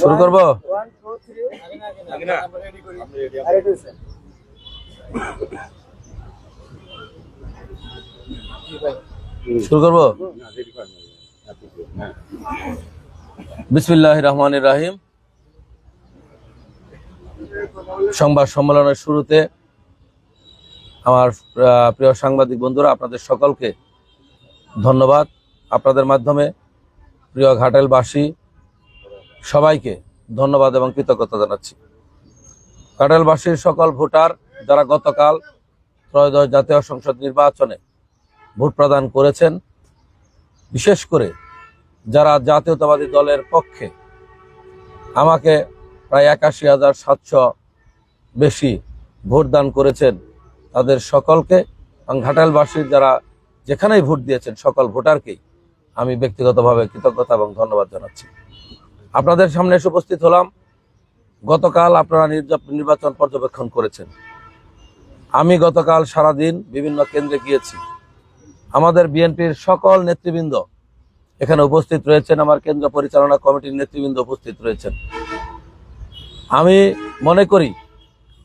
শুরু করবো। শুরু করবো। বিসমিল্লাহির রহমানির রহিম। সংবাদ সম্মেলনের শুরুতে আমার প্রিয় সাংবাদিক বন্ধুরা, আপনাদের সকলকে ধন্যবাদ। আপনাদের মাধ্যমে প্রিয় ঘাটাইলবাসী সবাইকে ধন্যবাদ এবং কৃতজ্ঞতা জানাচ্ছি। ঘাটাইলবাসীর সকল ভোটার যারা গতকাল ত্রয়োদশ জাতীয় সংসদ নির্বাচনে ভোট প্রদান করেছেন, বিশেষ করে যারা জাতীয়তাবাদী দলের পক্ষে আমাকে প্রায় ৮১,৭০০ বেশি ভোট দান করেছেন, তাদের সকলকে এবং ঘাটাইলবাসীর যারা যেখানেই ভোট দিয়েছেন সকল ভোটারকেই আমি ব্যক্তিগতভাবে কৃতজ্ঞতা এবং ধন্যবাদ জানাচ্ছি। আপনাদের সামনে এসে উপস্থিত হলাম। গতকাল আপনারা নির্বাচন পর্যবেক্ষণ করেছেন। আমি গতকাল সারাদিন বিভিন্ন কেন্দ্রে গিয়েছি। আমাদের বিএনপির সকল নেতৃবৃন্দ এখানে উপস্থিত রয়েছেন, আমার কেন্দ্র পরিচালনা কমিটির নেতৃবৃন্দ উপস্থিত রয়েছেন। আমি মনে করি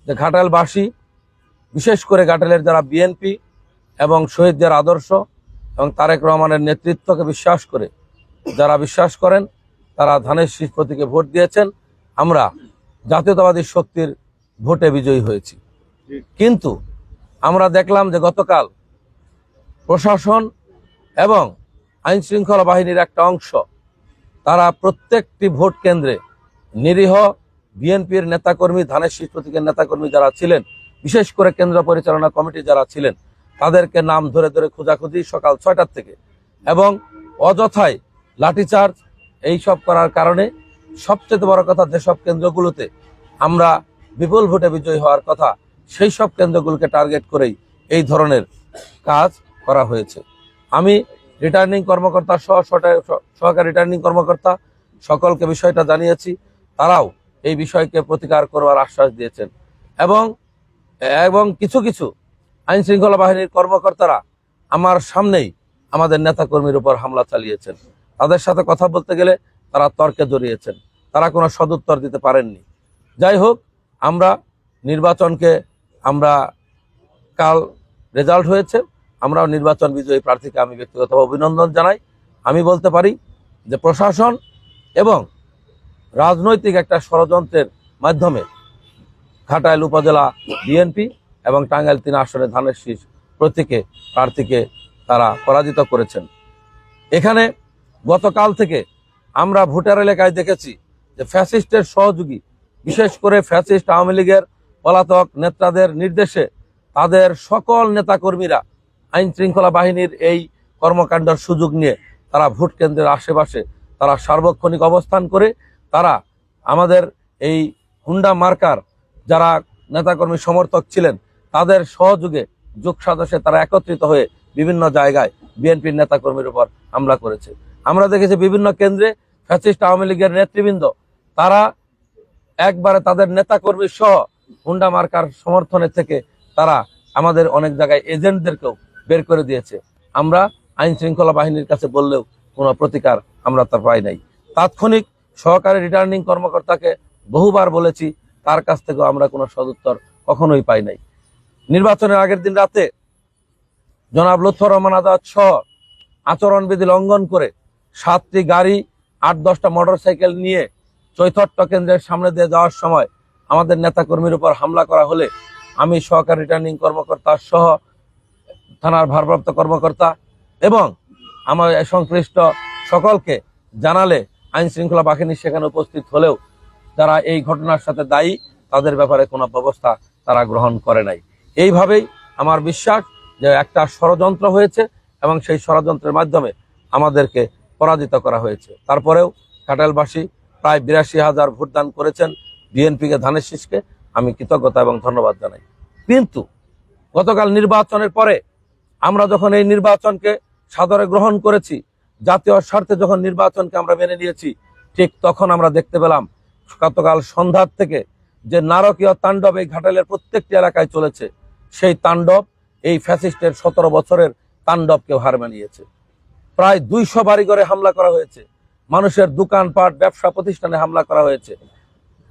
যে ঘাটাইলবাসী, বিশেষ করে ঘাটাইলের যারা বিএনপি এবং শহীদদের আদর্শ এবং তারেক রহমানের নেতৃত্বকে বিশ্বাস করে, যারা বিশ্বাস করেন, তারা ধানের শীষ প্রতীকে ভোট দিয়েছেন। আমরা জাতীয়তাবাদী শক্তির ভোটে বিজয়ী হয়েছি। কিন্তু আমরা দেখলাম যে গতকাল প্রশাসন এবং আইন শৃঙ্খলা বাহিনীর একটা অংশ, তারা প্রত্যেকটি ভোট কেন্দ্রে নিরীহ বিএনপির নেতাকর্মী, ধানের শীষ প্রতীকের নেতাকর্মী যারা ছিলেন, বিশেষ করে কেন্দ্র পরিচালনা কমিটি যারা ছিলেন, তাদেরকে নাম ধরে ধরে খোঁজাখুঁজি সকাল ৬টার থেকে এবং অযথায় লাঠিচার্জ এইসব করার কারণে সবচেয়ে বড় কথা, যেসব কেন্দ্রগুলোতে আমরা বিপুল ভোটে বিজয়ী হওয়ার কথা, সেই সব কেন্দ্রগুলোকে টার্গেট করেই এই ধরনের কাজ করা হয়েছে। আমি রিটার্নিং কর্মকর্তা সহকারী রিটার্নিং কর্মকর্তা সকলকে বিষয়টা জানিয়েছি। তারাও এই বিষয়কে প্রতিকার করবার আশ্বাস দিয়েছেন এবং কিছু কিছু আইন শৃঙ্খলা বাহিনীর কর্মকর্তারা আমার সামনেই আমাদের নেতাকর্মীর উপর হামলা চালিয়েছেন। তাদের সাথে কথা বলতে গেলে তারা তর্কে জড়িয়েছেন, তারা কোনো সদুত্তর দিতে পারেননি। যাই হোক, আমরা নির্বাচনকে কাল রেজাল্ট হয়েছে, আমরাও নির্বাচন বিজয়ী প্রার্থীকে আমি ব্যক্তিগতভাবে অভিনন্দন জানাই। আমি বলতে পারি যে প্রশাসন এবং রাজনৈতিক একটা ষড়যন্ত্রের মাধ্যমে ঘাটাইল উপজেলা বিএনপি এবং টাঙ্গাইল ৩ আসনে ধানের শীষ প্রতীকে প্রার্থীকে তারা পরাজিত করেছেন। এখানে গতকাল থেকে আমরা ভোটার এলাকায় দেখেছি যে ফ্যাসিস্টের সহযোগী, বিশেষ করে ফ্যাসিস্ট আওয়ামী লীগের পলাতক নেতাদের নির্দেশে তাদের সকল নেতাকর্মীরা আইন শৃঙ্খলা বাহিনীর এই কর্মকাণ্ডের সুযোগ নিয়ে তারা ভোট কেন্দ্রের আশেপাশে তারা সার্বক্ষণিক অবস্থান করে তারা আমাদের এই হুন্ডা মার্কার যারা নেতাকর্মী সমর্থক ছিলেন, তাদের সহযোগে যোগসাজশে তারা একত্রিত হয়ে বিভিন্ন জায়গায় বিএনপির নেতাকর্মীর উপর হামলা করেছে। আমরা দেখেছি বিভিন্ন কেন্দ্রে ফ্যাসিস্ট আওয়ামী লীগের নেতৃবৃন্দ তারা একবারে তাদের নেতাকর্মী সহ হুন্ডা মার্কার সমর্থনে থেকে তারা আমাদের অনেক জায়গায় এজেন্টদেরকেও বের করে দিয়েছে। আমরা আইন শৃঙ্খলা বাহিনীর কাছে বললেও কোনো প্রতিকার আমরা তার পাই নাই। তাৎক্ষণিক সহকারী রিটার্নিং কর্মকর্তাকে বহুবার বলেছি, তার কাছ থেকেও আমরা কোনো সদুত্তর কখনোই পাই নাই। নির্বাচনের আগের দিন রাতে জনাব লুৎফর রহমান আজাদ সহ আচরণবিধি লঙ্ঘন করে 7টি গাড়ি, 8-10টা মোটরসাইকেল নিয়ে চৈথট্ট কেন্দ্রের সামনে দিয়ে যাওয়ার সময় আমাদের নেতাকর্মীর উপর হামলা করা হলে আমি সহকারী রিটার্নিং কর্মকর্তা সহ থানার ভারপ্রাপ্ত কর্মকর্তা এবং আমার সংশ্লিষ্ট সকলকে জানালে আইন শৃঙ্খলা বাহিনী সেখানে উপস্থিত হলেও যারা এই ঘটনার সাথে দায়ী তাদের ব্যাপারে কোনো ব্যবস্থা তারা গ্রহণ করে নাই। এইভাবেই আমার বিশ্বাস যে একটা ষড়যন্ত্র হয়েছে এবং সেই ষড়যন্ত্রের মাধ্যমে আমাদেরকে পরাজিত করা হয়েছে। তারপরেও ঘাটাইলবাসী প্রায় ৮২,০০০ ভোটদান করেছেন বিএনপিকে, ধানের শীষকে আমি কৃতজ্ঞতা এবং ধন্যবাদ জানাই। কিন্তু গতকাল নির্বাচনের পরে আমরা যখন এই নির্বাচনকে সাদরে গ্রহণ করেছি, জাতীয় স্বার্থে যখন নির্বাচনকে আমরা মেনে নিয়েছি, ঠিক তখন আমরা দেখতে পেলাম গতকাল সন্ধ্যার থেকে যে নারকীয় তাণ্ডব এই ঘাটাইলের প্রত্যেকটি এলাকায় চলেছে, সেই তাণ্ডব এই ফ্যাসিস্টের 17 বছরের তাণ্ডবকেও হার মানিয়েছে। প্রায় 200 বাড়িঘরে হামলা করা হয়েছে, মানুষের দোকানপাট ব্যবসা প্রতিষ্ঠানে হামলা করা হয়েছে।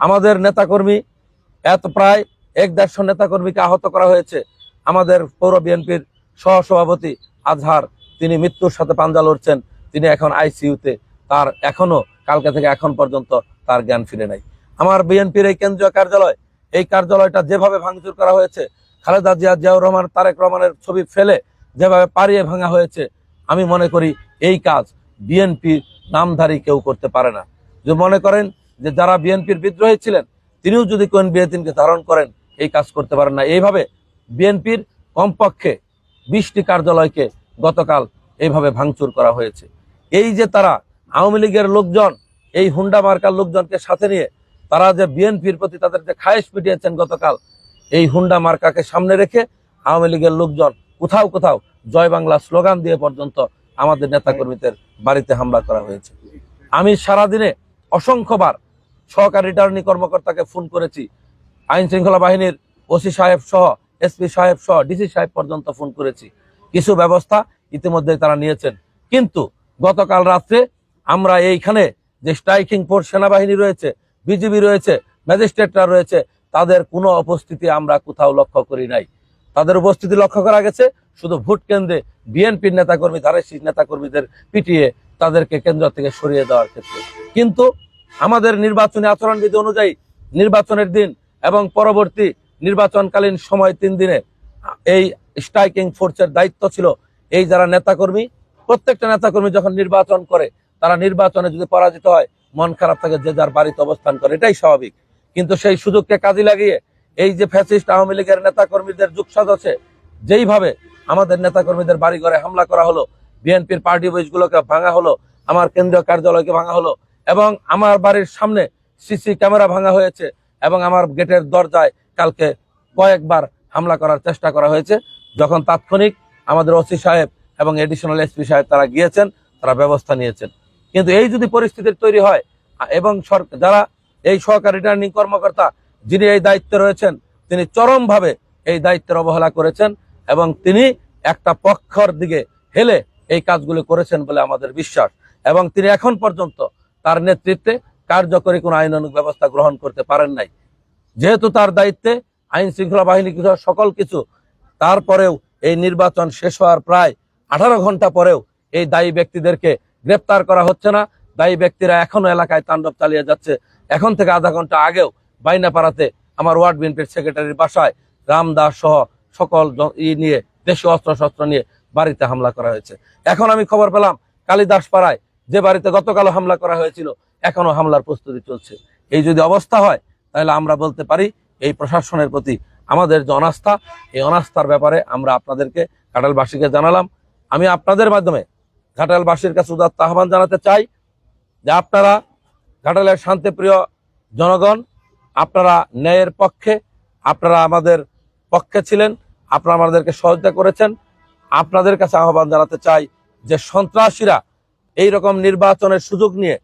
আমাদের নেতাকর্মী প্রায় 150 নেতাকর্মীকে আহত করা হয়েছে। আমাদের পৌর বিএনপির সহসভাপতি আজহার, তিনি মৃত্যুর সাথে পাঞ্জা লড়ছেন, তিনি এখন আইসিইউতে। তার এখনো কালকে থেকে এখন পর্যন্ত তার জ্ঞান ফিরে নাই। আমার বিএনপির এই কেন্দ্রীয় কার্যালয়, এই কার্যালয়টা যেভাবে ভাঙচুর করা হয়েছে, খালেদা জিয়া, জিয়াউর রহমান, তারেক রহমানের ছবি ফেলে যেভাবে পাড়িয়ে ভাঙা হয়েছে, আমি মনে করি এই কাজ বিএনপি নামধারী কেউ করতে পারে না। যে মনে করেন যে যারা বিএনপির বিদ্রোহী ছিলেন তিনিও যদি কোন বিএনপিকে ধারণ করেন, এই কাজ করতে পারেন না। এইভাবে বিএনপির কমপক্ষে 20টি কার্যালয়কে গতকাল এইভাবে ভাঙচুর করা হয়েছে। এই যে তারা আওয়ামী লীগের লোকজন, এই হুন্ডা মার্কার লোকজনকে সাথে নিয়ে তারা যে বিএনপির প্রতি তাদের যে খায়েশ পিটিয়েছেন গতকাল, এই হুন্ডা মার্কাকে সামনে রেখে আওয়ামী লীগের লোকজন কোথাও কোথাও জয় বাংলা স্লোগান দিয়ে পর্যন্ত আমাদের নেতাকর্মীদের বাড়িতে হামলা করা হয়েছে। আমি সারাদিনে অসংখ্যবার সহকারী রিটার্নিং কর্মকর্তাকে ফোন করেছি, আইন শৃঙ্খলা বাহিনীর ওসি সাহেব সহ, এসপি সাহেব সহ, ডিসি সাহেব পর্যন্ত ফোন করেছি। কিছু ব্যবস্থা ইতিমধ্যে তারা নিয়েছেন, কিন্তু গতকাল রাত্রে আমরা এইখানে যে স্ট্রাইকিং ফোর্স সেনাবাহিনী রয়েছে, বিজিবি রয়েছে, ম্যাজিস্ট্রেটরা রয়েছে, তাদের কোনো উপস্থিতি আমরা কোথাও লক্ষ্য করি নাই। তাদের উপস্থিতি লক্ষ্য করা গেছে শুধু ভোট কেন্দ্রে বিএনপির নেতাকর্মী, ধারে শীষ নেতাকর্মীদের পিটিয়ে তাদেরকে কেন্দ্র থেকে সরিয়ে দেওয়ার ক্ষেত্রে। কিন্তু আমাদের নির্বাচনী আচরণবিধি অনুযায়ী নির্বাচনের দিন এবং পরবর্তী নির্বাচনকালীন সময় 3 দিনে এই স্ট্রাইকিং ফোর্সের দায়িত্ব ছিল এই যারা নেতাকর্মী, প্রত্যেকটা নেতাকর্মী যখন নির্বাচন করে, তারা নির্বাচনে যদি পরাজিত হয় মন খারাপ থাকে, যে যার বাড়িতে অবস্থান করে, এটাই স্বাভাবিক। কিন্তু সেই সুযোগকে কাজে লাগিয়ে এই যে ফ্যাসিস্ট আওয়ামী লীগের নেতাকর্মীদের যুগসাজশে যেইভাবে আমাদের নেতাকর্মীদের বাড়ি ঘরে হামলা করা হলো, বিএনপির পার্টি অফিসগুলোকে ভাঙা হলো, আমার কেন্দ্রীয় কার্যালয়কে ভাঙা হলো, এবং আমার বাড়ির সামনে সিসি ক্যামেরা ভাঙা হয়েছে, এবং আমার গেটের দরজায় কালকে কয়েকবার হামলা করার চেষ্টা করা হয়েছে। যখন তাৎক্ষণিক আমাদের ওসি সাহেব এবং এডিশনাল এসপি সাহেব তারা গিয়েছেন, তারা ব্যবস্থা নিয়েছেন। কিন্তু এই যদি পরিস্থিতির তৈরি হয় এবং যারা এই সহকারী রিটার্নিং কর্মকর্তা যিনি এই দায়িত্বে রয়েছেন, তিনি চরমভাবে এই দায়িত্বের অবহেলা করেছেন এবং তিনি একটা পক্ষর দিকে হেলে এই কাজগুলি করেছেন বলে আমাদের বিশ্বাস। এবং তিনি এখন পর্যন্ত তার নেতৃত্বে কার্যকরী কোনো আইনানুগ ব্যবস্থা গ্রহণ করতে পারেন নাই। যেহেতু তার দায়িত্বে আইন শৃঙ্খলা বাহিনী সকল কিছু, তারপরেও এই নির্বাচন শেষ হওয়ার প্রায় 18 ঘন্টা পরেও এই দায়ী ব্যক্তিদেরকে গ্রেপ্তার করা হচ্ছে না। দায়ী ব্যক্তিরা এখনো এলাকায় তাণ্ডব চালিয়ে যাচ্ছে। এখন থেকে আধা ঘন্টা আগেও বাইনাপাড়াতে আমার ওয়ার্ড বিএনপির সেক্রেটারির বাসায় রামদাস সহ সকল নিয়ে, দেশীয় অস্ত্রশস্ত্র নিয়ে বাড়িতে হামলা করা হয়েছে। এখন আমি খবর পেলাম কালিদাস পাড়ায় যে বাড়িতে গতকালও হামলা করা হয়েছিল, এখনো হামলার প্রস্তুতি চলছে। এই যদি অবস্থা হয়, তাহলে আমরা বলতে পারি এই প্রশাসনের প্রতি আমাদের যে অনাস্থা, এই অনাস্থার ব্যাপারে আমরা আপনাদেরকে, ঘাটালবাসীকে জানালাম। আমি আপনাদের মাধ্যমে ঘাটালবাসীর কাছে উদাত্ত আহ্বান জানাতে চাই যে আপনারা ঘাটালের শান্তিপ্রিয় জনগণ, আপনারা ন্যায়ের পক্ষে, আপনারা আমাদের পক্ষে ছিলেন, আপনারা আমাদেরকে সহযোগিতা করেছেন। আপনাদের কাছে আহ্বান জানাতে চাই যে সন্ত্রাসীরা এই রকম নির্বাচনের সুযোগ নিয়ে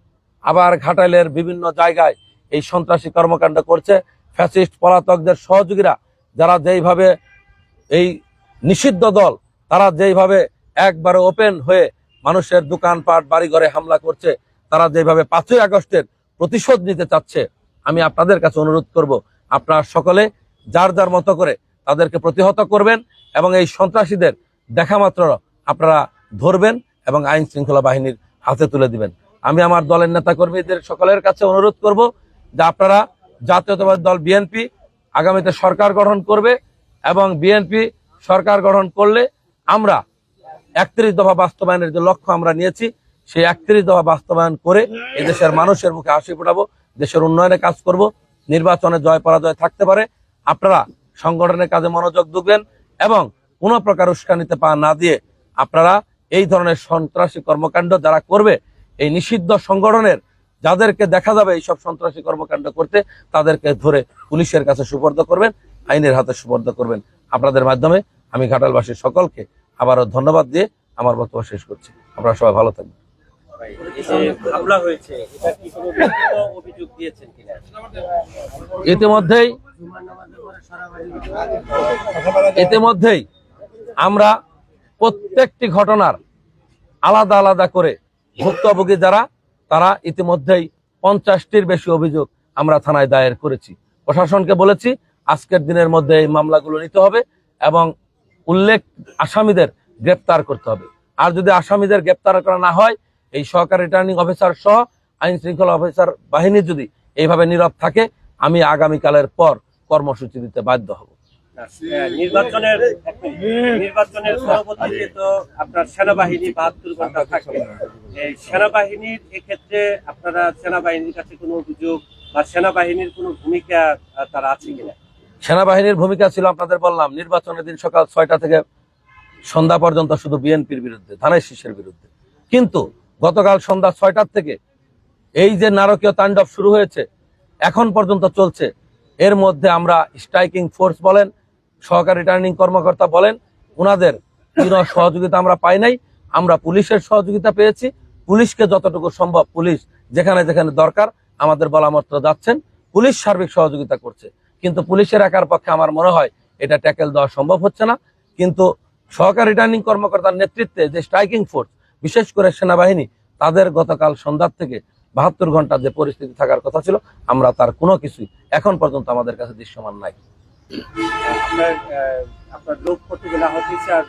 আবার ঘাটালের বিভিন্ন জায়গায় এই সন্ত্রাসী কর্মকাণ্ড করছে। ফ্যাসিস্ট পলাতকদের সহযোগীরা যারা যেইভাবে এই নিষিদ্ধ দল, তারা যেইভাবে একবারে ওপেন হয়ে মানুষের দোকানপাট, বাড়িঘরে হামলা করছে, তারা যেভাবে 5ই আগস্টের প্রতিশোধ নিতে চাচ্ছে, আমি আপনাদের কাছে অনুরোধ করব আপনারা সকলে যার যার মতো করে তাদেরকে প্রতিহত করবেন এবং এই সন্ত্রাসীদের দেখা মাত্র আপনারা ধরবেন এবং আইন শৃঙ্খলা বাহিনীর হাতে তুলে দিবেন। আমি আমার দলের নেতাকর্মীদের সকলের কাছে অনুরোধ করব যে আপনারা, জাতীয়তাবাদী দল বিএনপি আগামীতে সরকার গঠন করবে এবং বিএনপি সরকার গঠন করলে আমরা 31 দফা বাস্তবায়নের যে লক্ষ্য আমরা নিয়েছি, সেই 31 দফা বাস্তবায়ন করে এদেশের মানুষের মুখে হাসি ফোটাবো, দেশের উন্নয়নে কাজ করব। নির্বাচনে জয় পরাজয় থাকতে পারে, আপনারা সংগঠনের কাজে মনোযোগ দিবেন এবং কোনো প্রকার উস্কানিতে পা না দিয়ে আপনারা এই ধরনের সন্ত্রাসী কর্মকাণ্ড যারা করবে, এই নিষিদ্ধ সংগঠনের যাদেরকে দেখা যাবে এইসব সন্ত্রাসী কর্মকাণ্ড করতে, তাদেরকে ধরে পুলিশের কাছে সুপর্দ করবেন, আইনের হাতে সুপর্দ করবেন। আপনাদের মাধ্যমে আমি ঘাটালবাসীর সকলকে আবারও ধন্যবাদ দিয়ে আমার বক্তব্য শেষ করছি। আপনারা সবাই ভালো থাকবেন। ইতিমধ্যেই আমরা প্রত্যেকটি ঘটনার আলাদা আলাদা করে ভুক্তভোগী যারা তারা ইতিমধ্যেই 50টির বেশি অভিযোগ আমরা থানায় দায়ের করেছি। প্রশাসনকে বলেছি আজকের দিনের মধ্যে এই মামলাগুলো নিতে হবে এবং উল্লেখ আসামিদের গ্রেপ্তার করতে হবে। আর যদি আসামিদের গ্রেপ্তার করা না হয়, এই সহকারী রিটার্নিং অফিসার সহ আইন শৃঙ্খলা অফিসার বাহিনী যদি এইভাবে নীরব থাকে, আমি আগামীকালের পর কর্মসূচি দিতে বাধ্য হব। নির্বাচনের পরবর্তীতে তো আপনার সেনাবাহিনী 72 ঘন্টা থাকবে। এই সেনাবাহিনীর এক্ষেত্রে আপনারা সেনাবাহিনীর কাছে কোনো অভিযোগ বা সেনাবাহিনীর কোনো ভূমিকা তারা আছে কিনা? সেনাবাহিনীর ভূমিকা ছিল, আপনাদের বললাম, নির্বাচনের দিন সকাল 6টা থেকে সন্ধ্যা পর্যন্ত শুধু বিএনপির বিরুদ্ধে, ধানের শীষের বিরুদ্ধে। কিন্তু গতকাল সন্ধ্যা 6টার থেকে এই যে নারকীয় তাণ্ডব শুরু হয়েছে এখন পর্যন্ত চলছে, এর মধ্যে আমরা স্ট্রাইকিং ফোর্স বলেন, সহকারী রিটার্নিং কর্মকর্তা বলেন, ওনাদের কোনো সহযোগিতা আমরা পাই নাই। আমরা পুলিশের সহযোগিতা পেয়েছি। পুলিশকে যতটুকু সম্ভব, পুলিশ যেখানে যেখানে দরকার আমাদের বলা মাত্র যাচ্ছেন, পুলিশ সার্বিক সহযোগিতা করছে। কিন্তু পুলিশের একার পক্ষে আমার মনে হয় এটা ট্যাকেল দেওয়া সম্ভব হচ্ছে না। কিন্তু সহকারী রিটার্নিং কর্মকর্তার নেতৃত্বে যে স্ট্রাইকিং ফোর্স, বিশেষ করে সেনাবাহিনী, তাদের গতকাল সন্ধ্যার থেকে 72 ঘন্টা যে পরিস্থিতি থাকার কথা ছিল, আমরা তার কোনো কিছুই এখন পর্যন্ত আমাদের কাছে দৃশ্যমান নাই। আপনার লোক কতগুলো হচ্ছে আর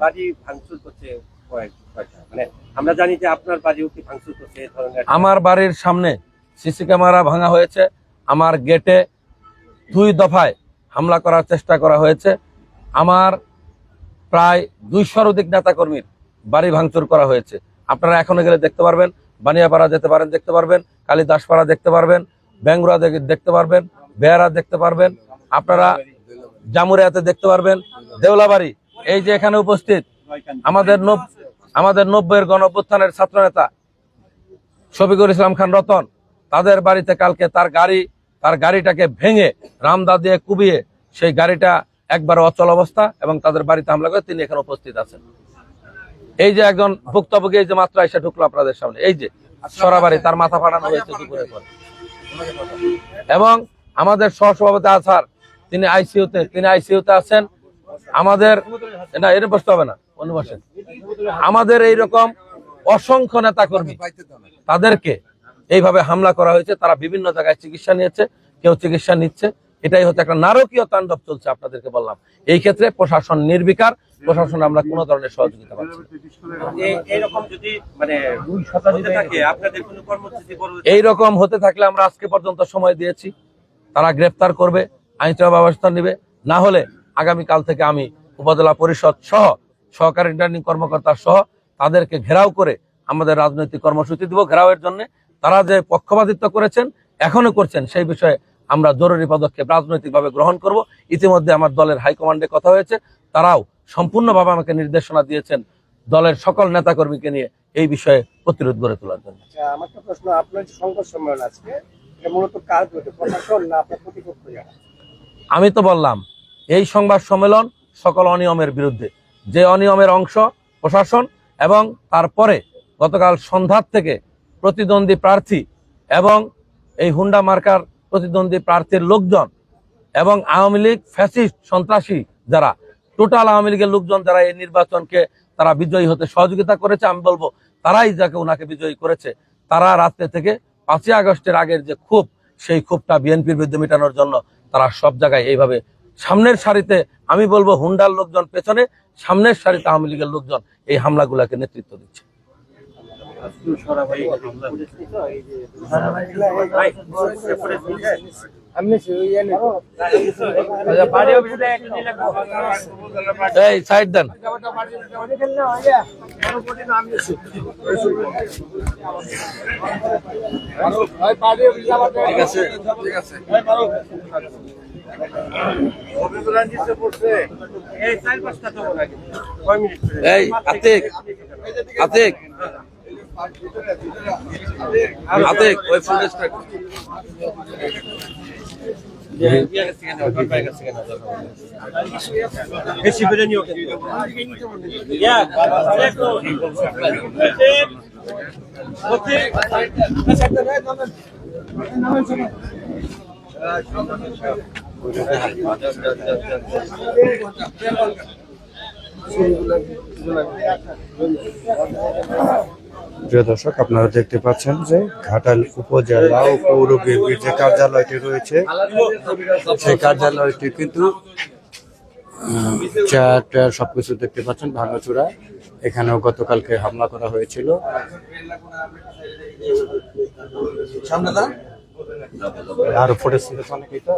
বাড়ি ভাঙচুর করছে কয়টা? মানে আমরা জানি যে আপনার বাড়িও কি ভাঙচুর করছে এই ধরনের? আমার বাড়ির সামনে সিসি ক্যামেরা ভাঙা হয়েছে। আমার গেটে 2 দফায় হামলা করার চেষ্টা করা হয়েছে। আমার প্রায় 200 অধিক নেতাকর্মীর বাড়ি ভাঙচুর করা হয়েছে। আপনারা এখনো গেলে দেখতে পারবেন, বানিয়াপাড়া যেতে পারেন, দেখতে পারবেন, কালিদাসপাড়া দেখতে পারবেন, বেঙ্গুরা দেখতে পারবেন, বেহারা দেখতে পারবেন, আপনারা জামুরিয়াতে দেখতে পারবেন, দেউলাবাড়ি, এই যে এখানে উপস্থিত আমাদের 90-এর গণঅভ্যুত্থানের ছাত্র নেতা শফিকুল ইসলাম খান রতন, তাদের বাড়িতে কালকে তার গাড়িটাকে ভেঙে রামদা দিয়ে কুবিয়ে সেই গাড়িটা একবার অচল অবস্থা এবং তাদের বাড়িতে হামলা করে তিনি এখানে উপস্থিত আছেন। এই যে একজন ভুক্তভোগী এই যে মাত্র এসে ঢুকলো আপনাদের সামনে, এই যে সরাবাড়ি, তার মাথা ফাটানো হয়েছে দুপুরের পর। এবং আমাদের সহসভাপতি আছার, তিনি আইসিইউতে আছেন। আমাদের না, এটা বসতে হবে না, অন্য বসেন। আমাদের এইরকম অসংখ্য নেতাকর্মী, তাদেরকে এইভাবে হামলা করা হয়েছে। তারা বিভিন্ন জায়গায় চিকিৎসা নিয়েছে, কেউ চিকিৎসা নিচ্ছে। এটাই হচ্ছে একটা নারকীয় তাণ্ডব চলছে। আপনাদেরকে বললাম এই ক্ষেত্রে প্রশাসন নির্বিকার, প্রশাসন আমরা কোনো ধরনের সহযোগিতা পাচ্ছি। এইরকম হতে থাকলে আমরা আজকে পর্যন্ত সময় দিয়েছি, তারা গ্রেপ্তার করবে, আইনসভা ব্যবস্থা নেবে। না হলে আগামীকাল থেকে আমি উপজেলা পরিষদ সহ সহকারী রিটার্নিং কর্মকর্তা সহ তাদেরকে ঘেরাও করে আমাদের রাজনৈতিক কর্মসূচি দিব। ঘেরাওয়ের জন্য তারা যে পক্ষপাতিত্ব করেছেন, এখনো করছেন, সেই বিষয়ে আমরা জরুরি পদক্ষেপ রাজনৈতিকভাবে গ্রহণ করব। ইতিমধ্যে আমার দলের হাইকমান্ডে কথা হয়েছে, তারাও সম্পূর্ণভাবে আমাকে নির্দেশনা দিয়েছেন দলের সকল নেতাকর্মীকে নিয়ে এই বিষয়ে প্রতিরোধ গড়ে তোলার জন্য। আমার একটা প্রশ্ন, আপনার যে সংবাদ সম্মেলন আজকে মূলত কাজ হতে প্রশাসন না আপনার প্রতিপক্ষ? আমি তো বললাম এই সংবাদ সম্মেলন সকল অনিয়মের বিরুদ্ধে, যে অনিয়মের অংশ প্রশাসন, এবং তারপরে গতকাল সন্ধ্যার থেকে প্রতিদ্বন্দ্বী প্রার্থী এবং এই হুন্ডা মার্কার প্রতিদ্বন্দ্বী প্রার্থীর লোকজন এবং আওয়ামী লীগ ফ্যাসিস্ট সন্ত্রাসী যারা, টোটাল আওয়ামী লীগের লোকজন যারা এই নির্বাচনকে তারা বিজয়ী হতে সহযোগিতা করেছে, আমি বলবো তারাই যাকে ওনাকে বিজয়ী করেছে। তারা রাত্রে থেকে 5ই আগস্টের আগের যে ক্ষোভ, সেই ক্ষোভটা বিএনপির বিরুদ্ধে মেটানোর জন্য তারা সব জায়গায় এইভাবে সামনের সারিতে, আমি বলবো হুন্ডার লোকজন পেছনে, সামনের সারিতে আওয়ামী লীগের লোকজন এই হামলাগুলাকে নেতৃত্ব দিচ্ছে। এই সাইড দেন। ঠিক আছে, ঠিক আছে। এই আতিক, আতিক, আতিক, ওই ফুটেজটা বেশি করে নিও কিন্তু প্রিয় দর্শক, আপনারা দেখতে পাচ্ছেন যে ঘাটাল উপজেলা ও পৌর বিএনপির যে কার্যালয়টি রয়েছে সেই কার্যালয়টি কিন্তু চেয়ার টেয়ার সবকিছু দেখতে পাচ্ছেন ভাঙাচোরা। এখানেও গতকালকে হামলা করা হয়েছিল। আরো ফুটেজ ছিল অনেকেই তো।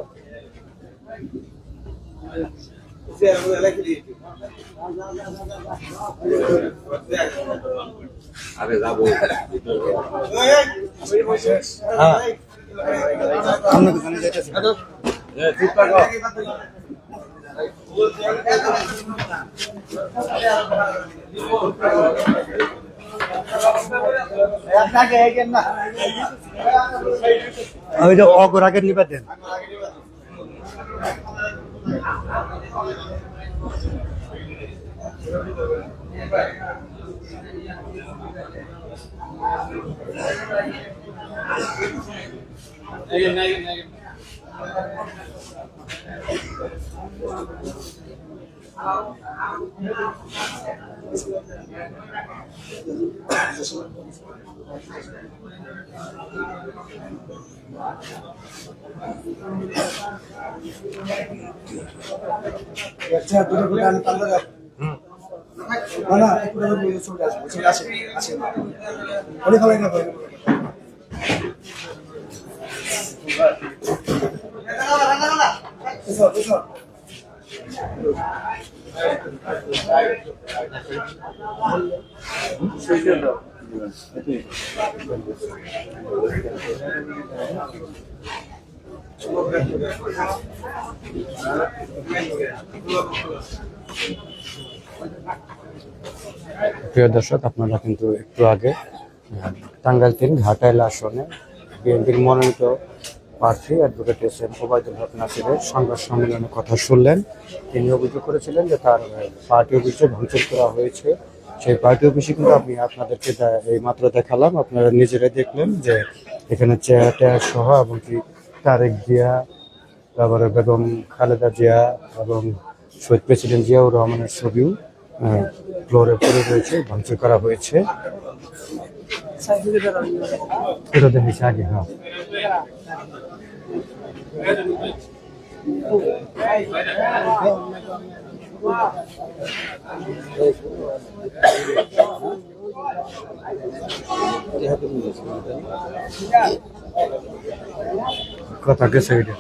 ওই যে অগরাগের নিবা দেন। প্রিয় দর্শক, আপনারা কিন্তু একটু আগে টাঙ্গাইল 3 ঘাটাইল আসনে বিএনপির মনোনীত প্রার্থী অ্যাডভোকেট এস এম ওবায়দুল হক নাসিরের সংবাদ সম্মেলনের কথা শুনলেন। তিনি অভিযোগ করেছিলেন যে তার পার্টি অফিসে ভাঙচুর করা হয়েছে। সেই পার্টি অফিসে কিন্তু আমি আপনাদেরকে এই মাত্র দেখালাম, আপনারা নিজেরাই দেখলেন যে এখানে চেয়ার টেয়ার সহ এমনকি তারেক জিয়া, তারপরে বেগম খালেদা জিয়া এবং শহীদ প্রেসিডেন্ট জিয়াউর রহমানের ছবিও ফ্লোরে পড়ে রয়েছে, ভাঙচুর করা হয়েছে। এটা দেখেছি আগে। হ্যাঁ, কথা গেছে এটা।